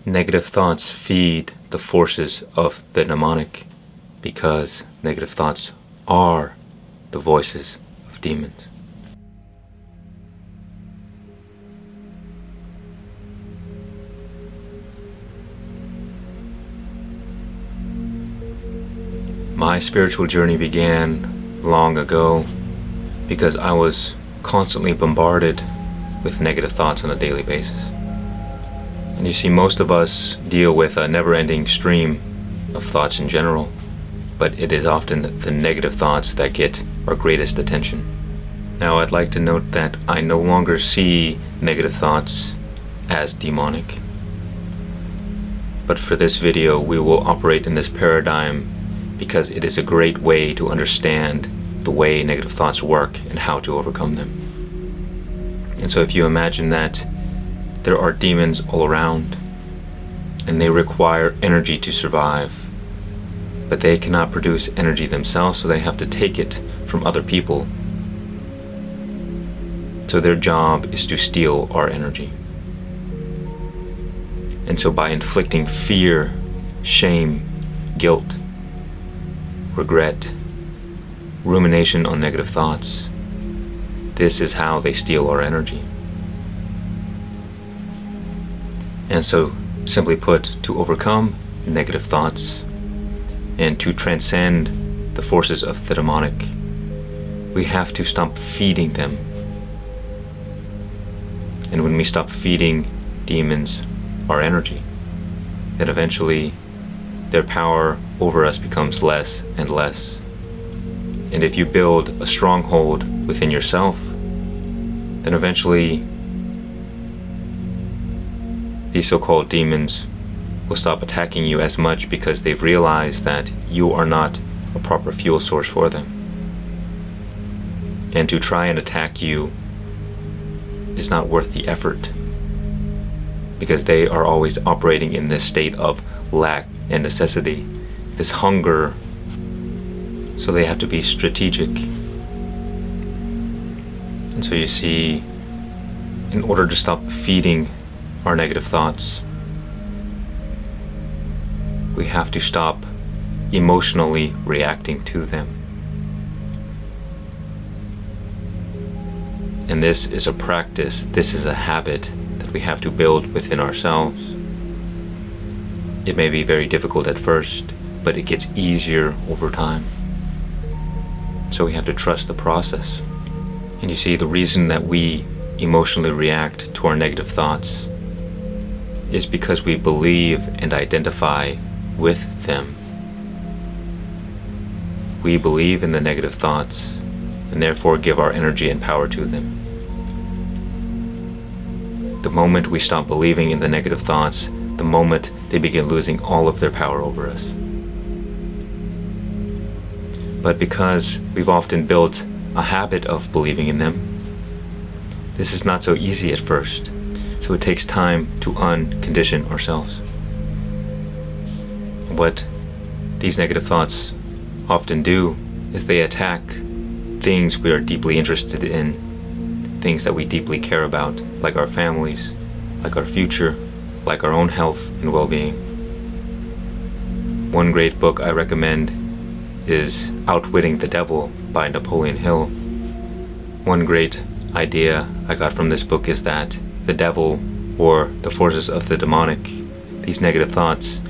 Negative thoughts feed the forces of the demonic because negative thoughts are the voices of demons. My spiritual journey began long ago because I was constantly bombarded with negative thoughts on a daily basis. And you see, most of us deal with a never-ending stream of thoughts in general, but it is often the negative thoughts that get our greatest attention. Now, I'd like to note that I no longer see negative thoughts as demonic. But for this video, we will operate in this paradigm because it is a great way to understand the way negative thoughts work and how to overcome them. And so if you imagine that there are demons all around, and they require energy to survive, but they cannot produce energy themselves, so they have to take it from other people. So their job is to steal our energy. And so by inflicting fear, shame, guilt, regret, rumination on negative thoughts, this is how they steal our energy. And so, simply put, to overcome negative thoughts and to transcend the forces of the demonic, we have to stop feeding them. And when we stop feeding demons our energy, then eventually their power over us becomes less and less. And if you build a stronghold within yourself, then eventually these so-called demons will stop attacking you as much because they've realized that you are not a proper fuel source for them. And to try and attack you is not worth the effort, because they are always operating in this state of lack and necessity, this hunger, so they have to be strategic. And so you see, in order to stop feeding our negative thoughts, we have to stop emotionally reacting to them. And this is a practice, this is a habit that we have to build within ourselves. It may be very difficult at first, but it gets easier over time. So we have to trust the process. And you see, the reason that we emotionally react to our negative thoughts is because we believe and identify with them. We believe in the negative thoughts and therefore give our energy and power to them. The moment we stop believing in the negative thoughts, the moment they begin losing all of their power over us. But because we've often built a habit of believing in them, this is not so easy at first. So it takes time to uncondition ourselves. What these negative thoughts often do is they attack things we are deeply interested in, things that we deeply care about, like our families, like our future, like our own health and well-being. One great book I recommend is Outwitting the Devil by Napoleon Hill. One great idea I got from this book is that the devil, or the forces of the demonic, these negative thoughts,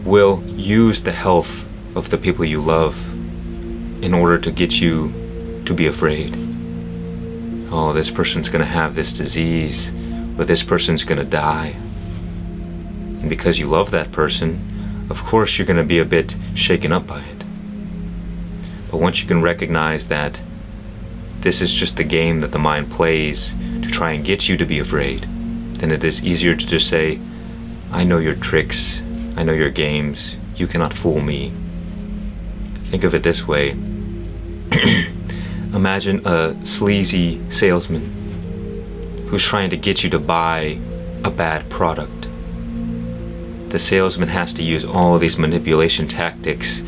will use the health of the people you love in order to get you to be afraid. Oh, this person's gonna have this disease, or this person's gonna die. And because you love that person, of course you're gonna be a bit shaken up by it. But once you can recognize that this is just the game that the mind plays to try and get you to be afraid, then it is easier to just say, I know your tricks, I know your games, you cannot fool me. Think of it this way. Imagine a sleazy salesman who's trying to get you to buy a bad product. The salesman has to use all these manipulation tactics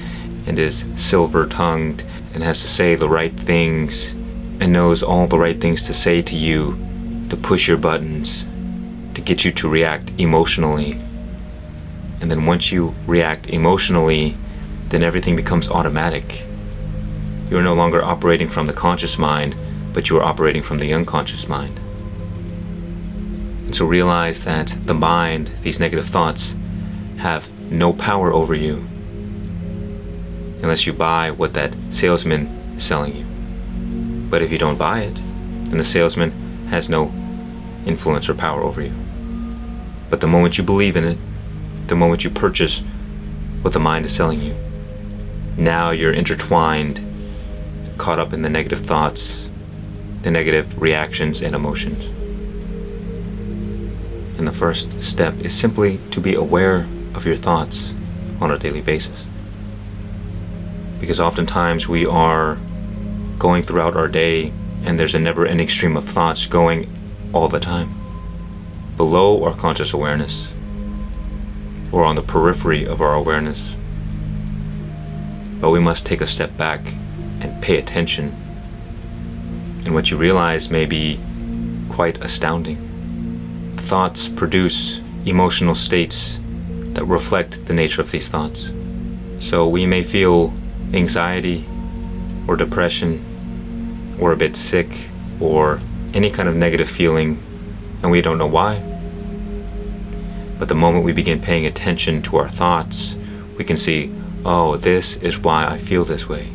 and is silver-tongued and has to say the right things and knows all the right things to say to you to push your buttons, to get you to react emotionally And then once you react emotionally, then everything becomes automatic. You are no longer operating from the conscious mind, but you are operating from the unconscious mind. And so realize that the mind, these negative thoughts, have no power over you unless you buy what that salesman is selling you. But if you don't buy it, then the salesman has no influence or power over you. But the moment you believe in it, the moment you purchase what the mind is selling you, now you're intertwined, caught up in the negative thoughts, the negative reactions and emotions. And the first step is simply to be aware of your thoughts on a daily basis. Because oftentimes we are going throughout our day and there's a never-ending stream of thoughts going all the time, below our conscious awareness or on the periphery of our awareness. But we must take a step back and pay attention. And what you realize may be quite astounding. Thoughts produce emotional states that reflect the nature of these thoughts. So we may feel anxiety or depression or a bit sick or any kind of negative feeling, and we don't know why. But the moment we begin paying attention to our thoughts, we can see, oh, this is why I feel this way.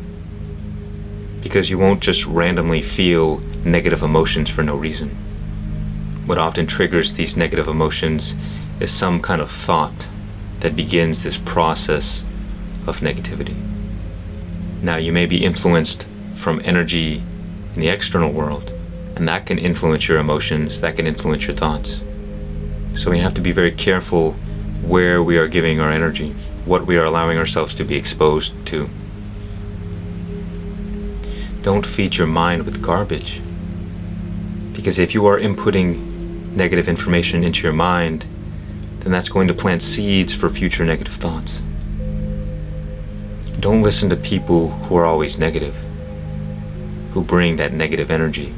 Because you won't just randomly feel negative emotions for no reason. What often triggers these negative emotions is some kind of thought that begins this process of negativity. Now, you may be influenced from energy in the external world, and that can influence your emotions, that can influence your thoughts. So we have to be very careful where we are giving our energy, what we are allowing ourselves to be exposed to. Don't feed your mind with garbage, because if you are inputting negative information into your mind, then that's going to plant seeds for future negative thoughts. Don't listen to people who are always negative, who bring that negative energy,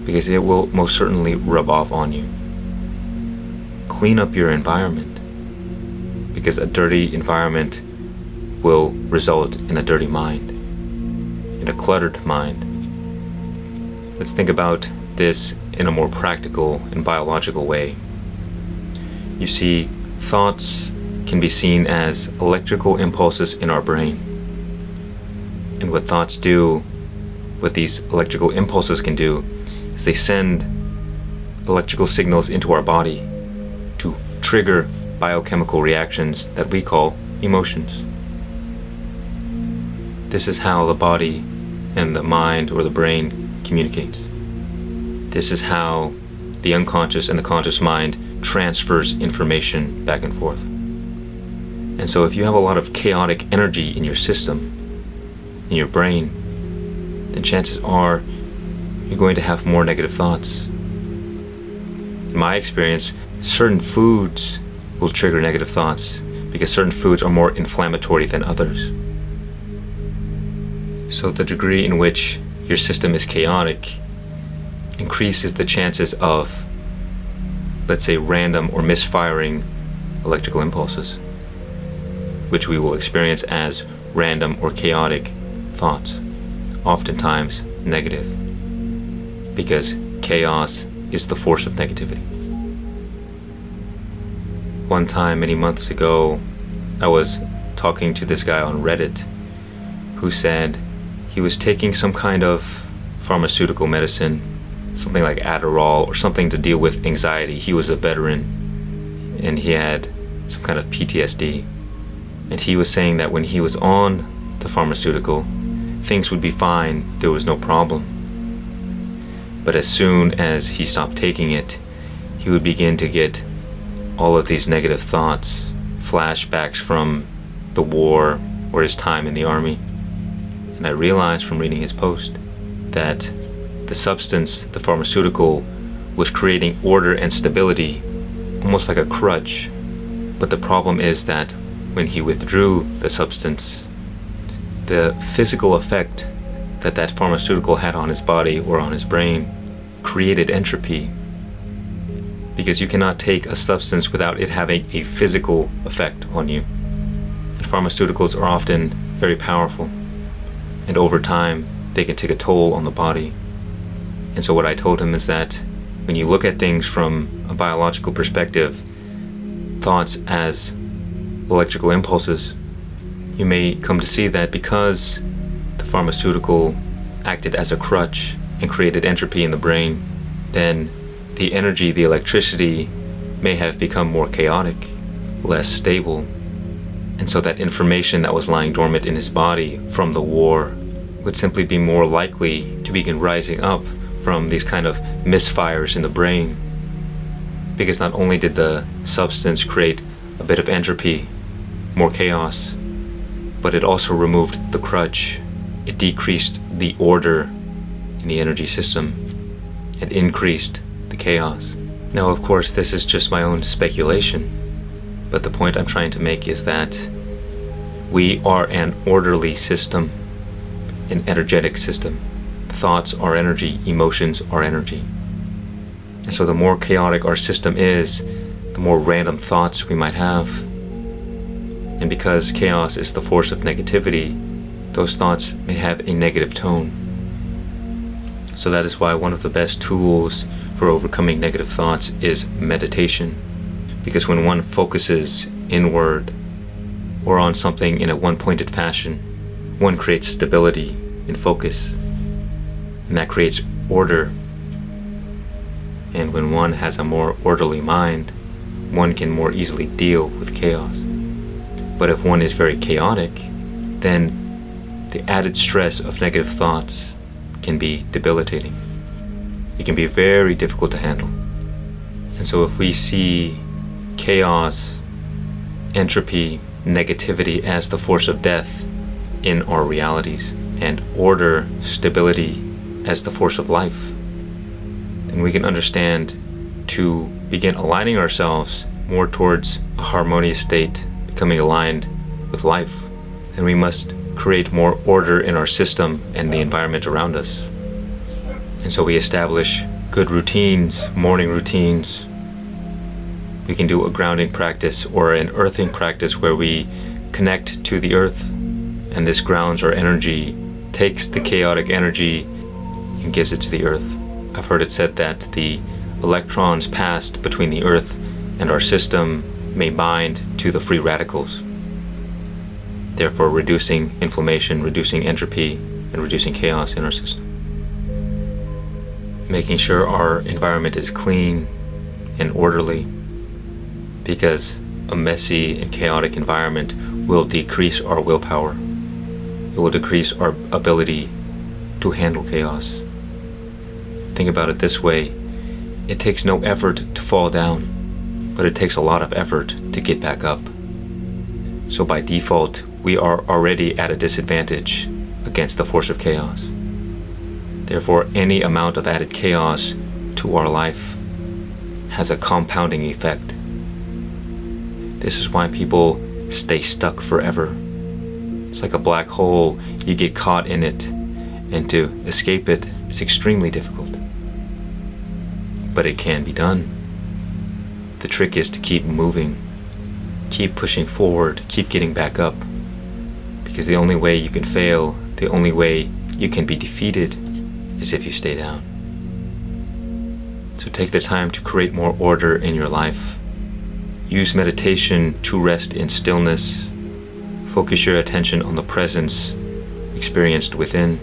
because it will most certainly rub off on you. Clean up your environment, because a dirty environment will result in a dirty mind, in a cluttered mind. Let's think about this in a more practical and biological way. You see, thoughts can be seen as electrical impulses in our brain. And what thoughts do, what these electrical impulses can do, is they send electrical signals into our body to trigger biochemical reactions that we call emotions. This is how the body and the mind or the brain communicates. This is how the unconscious and the conscious mind transfers information back and forth. And so if you have a lot of chaotic energy in your system, in your brain, then chances are you're going to have more negative thoughts. In my experience, certain foods will trigger negative thoughts because certain foods are more inflammatory than others. So the degree in which your system is chaotic increases the chances of, let's say, random or misfiring electrical impulses, which we will experience as random or chaotic thoughts, oftentimes negative, because chaos is the force of negativity. One time, many months ago, I was talking to this guy on Reddit who said he was taking some kind of pharmaceutical medicine, something like Adderall or something to deal with anxiety. He was a veteran and he had some kind of PTSD. And he was saying that when he was on the pharmaceutical, things would be fine, there was no problem. But as soon as he stopped taking it, he would begin to get all of these negative thoughts, flashbacks from the war or his time in the army. And I realized from reading his post that the substance, the pharmaceutical, was creating order and stability, almost like a crutch. But the problem is that when he withdrew the substance, the physical effect that that pharmaceutical had on his body or on his brain created entropy. because you cannot take a substance without it having a physical effect on you. And pharmaceuticals are often very powerful, and over time they can take a toll on the body. And so what I told him is that when you look at things from a biological perspective, thoughts as electrical impulses, you may come to see that because the pharmaceutical acted as a crutch and created entropy in the brain, then the energy, the electricity, may have become more chaotic, less stable. And so that information that was lying dormant in his body from the war would simply be more likely to begin rising up from these kind of misfires in the brain. Because not only did the substance create a bit of entropy, more chaos, but it also removed the crutch. It decreased the order in the energy system and increased the chaos. Now, of course, this is just my own speculation, but the point I'm trying to make is that we are an orderly system, an energetic system. Thoughts are energy, emotions are energy. And so the more chaotic our system is, the more random thoughts we might have. And because chaos is the force of negativity, those thoughts may have a negative tone. So that is why one of the best tools for overcoming negative thoughts is meditation. Because when one focuses inward or on something in a one-pointed fashion, one creates stability and focus. And that creates order. And when one has a more orderly mind, one can more easily deal with chaos. But if one is very chaotic, then the added stress of negative thoughts can be debilitating. It can be very difficult to handle. And so if we see chaos, entropy, negativity as the force of death in our realities, and order, stability as the force of life, then we can understand to begin aligning ourselves more towards a harmonious state, becoming aligned with life. And we must create more order in our system and the environment around us. And so we establish good routines, morning routines. We can do a grounding practice or an earthing practice where we connect to the earth, and this grounds our energy, takes the chaotic energy and gives it to the earth. I've heard it said that the electrons passed between the earth and our system may bind to the free radicals, therefore reducing inflammation, reducing entropy, and reducing chaos in our system. Making sure our environment is clean and orderly, because a messy and chaotic environment will decrease our willpower. It will decrease our ability to handle chaos. Think about it this way: it takes no effort to fall down, but it takes a lot of effort to get back up. So by default, we are already at a disadvantage against the force of chaos. Therefore, any amount of added chaos to our life has a compounding effect. This is why people stay stuck forever. It's like a black hole. You get caught in it, and to escape it is extremely difficult. But it can be done. The trick is to keep moving, keep pushing forward, keep getting back up. Because the only way you can fail, the only way you can be defeated, is if you stay down. So take the time to create more order in your life. Use meditation to rest in stillness. Focus your attention on the presence experienced within,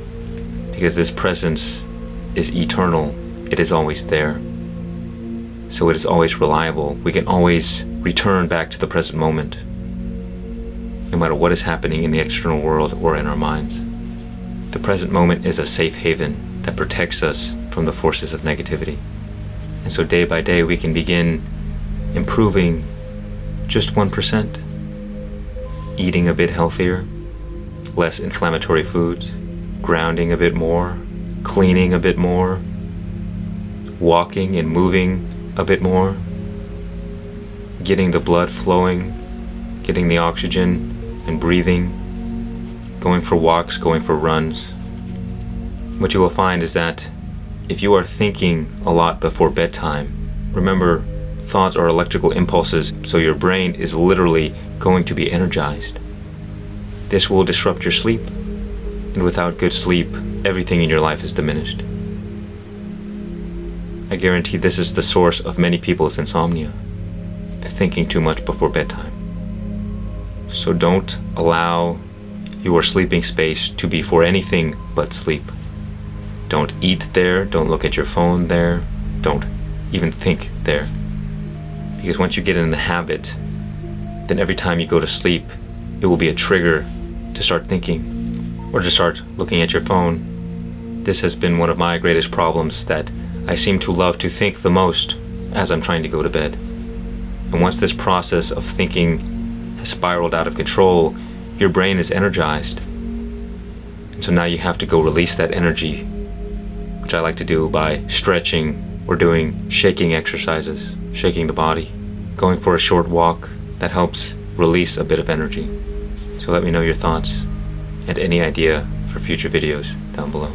because this presence is eternal. It is always there. So it is always reliable. We can always return back to the present moment, no matter what is happening in the external world or in our minds. The present moment is a safe haven that protects us from the forces of negativity. And so day by day we can begin improving just 1%, eating a bit healthier, less inflammatory foods, grounding a bit more, cleaning a bit more, walking and moving a bit more, getting the blood flowing, getting the oxygen and breathing, going for walks, going for runs. What you will find is that if you are thinking a lot before bedtime, remember thoughts are electrical impulses, so your brain is literally going to be energized. This will disrupt your sleep, and without good sleep, everything in your life is diminished. I guarantee this is the source of many people's insomnia, thinking too much before bedtime. So don't allow your sleeping space to be for anything but sleep. Don't eat there, don't look at your phone there, don't even think there. Because once you get in the habit, then every time you go to sleep, it will be a trigger to start thinking or to start looking at your phone. This has been one of my greatest problems, that I seem to love to think the most as I'm trying to go to bed. And once this process of thinking has spiraled out of control, your brain is energized. And so now you have to go release that energy, which I like to do by stretching or doing shaking exercises, shaking the body, going for a short walk. That helps release a bit of energy. So let me know your thoughts and any idea for future videos down below.